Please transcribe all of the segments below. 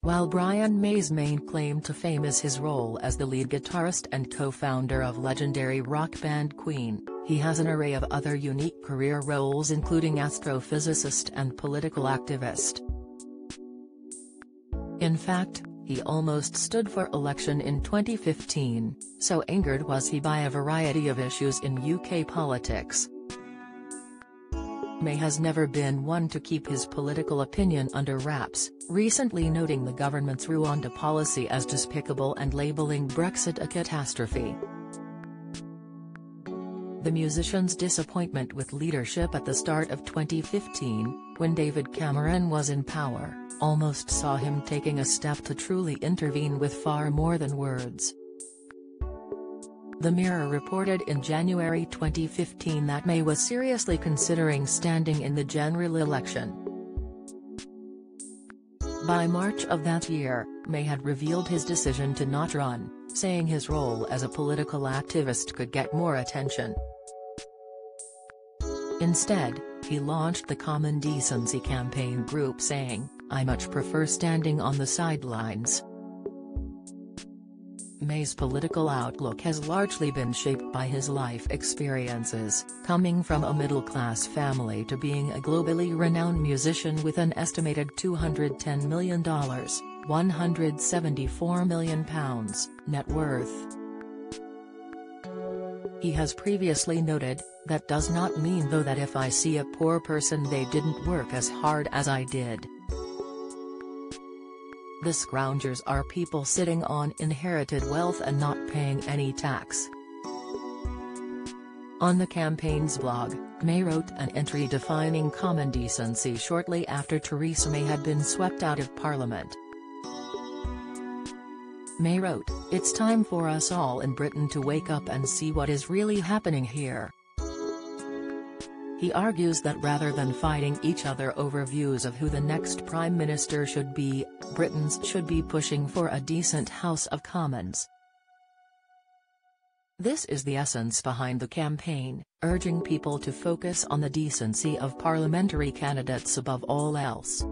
While Brian May's main claim to fame is his role as the lead guitarist and co-founder of legendary rock band Queen, he has an array of other unique career roles including astrophysicist and political activist. In fact, he almost stood for election in 2015, so angered was he by a variety of issues in UK politics. May has never been one to keep his political opinion under wraps, recently noting the government's Rwanda policy as despicable and labelling Brexit a catastrophe. The musician's disappointment with leadership at the start of 2015, when David Cameron was in power, almost saw him taking a step to truly intervene with far more than words. The Mirror reported in January 2015 that May was seriously considering standing in the general election. By March of that year, May had revealed his decision to not run, saying his role as a political activist could get more attention. Instead, he launched the Common Decency campaign group saying, "I much prefer standing on the sidelines." May's political outlook has largely been shaped by his life experiences, coming from a middle-class family to being a globally renowned musician with an estimated $210 million, £174 million, net worth. He has previously noted, "That does not mean though that if I see a poor person they didn't work as hard as I did. The scroungers are people sitting on inherited wealth and not paying any tax." On the campaign's blog, May wrote an entry defining common decency shortly after Theresa May had been swept out of Parliament. May wrote, "It's time for us all in Britain to wake up and see what is really happening here." He argues that rather than fighting each other over views of who the next Prime Minister should be, Britons should be pushing for a decent House of Commons. This is the essence behind the campaign, urging people to focus on the decency of parliamentary candidates above all else.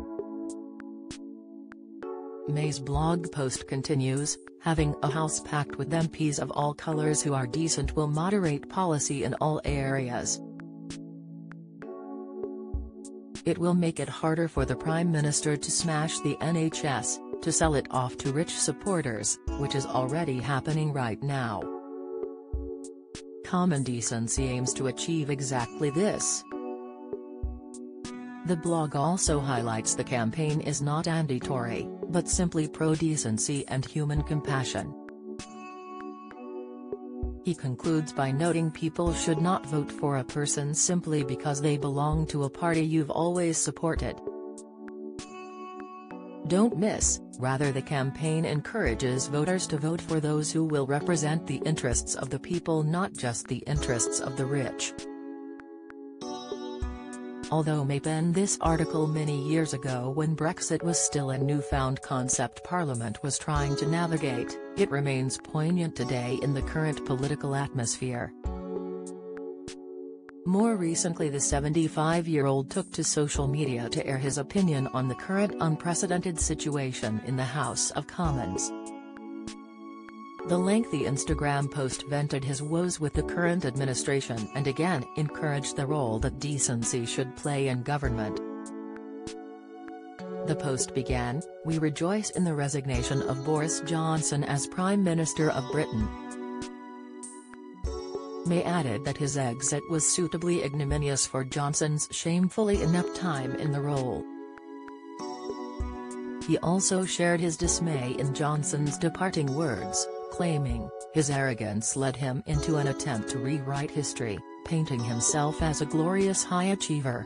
May's blog post continues, "Having a House packed with MPs of all colours who are decent will moderate policy in all areas. It will make it harder for the Prime Minister to smash the NHS, to sell it off to rich supporters, which is already happening right now." Common Decency aims to achieve exactly this. The blog also highlights the campaign is not anti-Tory, but simply pro-decency and human compassion. He concludes by noting people should not vote for a person simply because they belong to a party you've always supported. Don't miss, rather the campaign encourages voters to vote for those who will represent the interests of the people, not just the interests of the rich. Although May penned this article many years ago when Brexit was still a newfound concept Parliament was trying to navigate, it remains poignant today in the current political atmosphere. More recently, the 75-year-old took to social media to air his opinion on the current unprecedented situation in the House of Commons. The lengthy Instagram post vented his woes with the current administration and again encouraged the role that decency should play in government. The post began, "We rejoice in the resignation of Boris Johnson as Prime Minister of Britain." May added that his exit was suitably ignominious for Johnson's shamefully inept time in the role. He also shared his dismay in Johnson's departing words, claiming, "His arrogance led him into an attempt to rewrite history, painting himself as a glorious high achiever."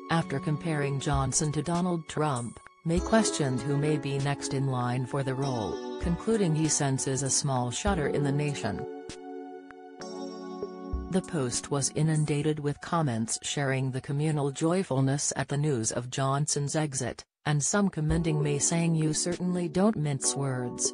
After comparing Johnson to Donald Trump, May questioned who may be next in line for the role, concluding he senses a small shudder in the nation. The post was inundated with comments sharing the communal joyfulness at the news of Johnson's exit, and some commending May saying, "You certainly don't mince words."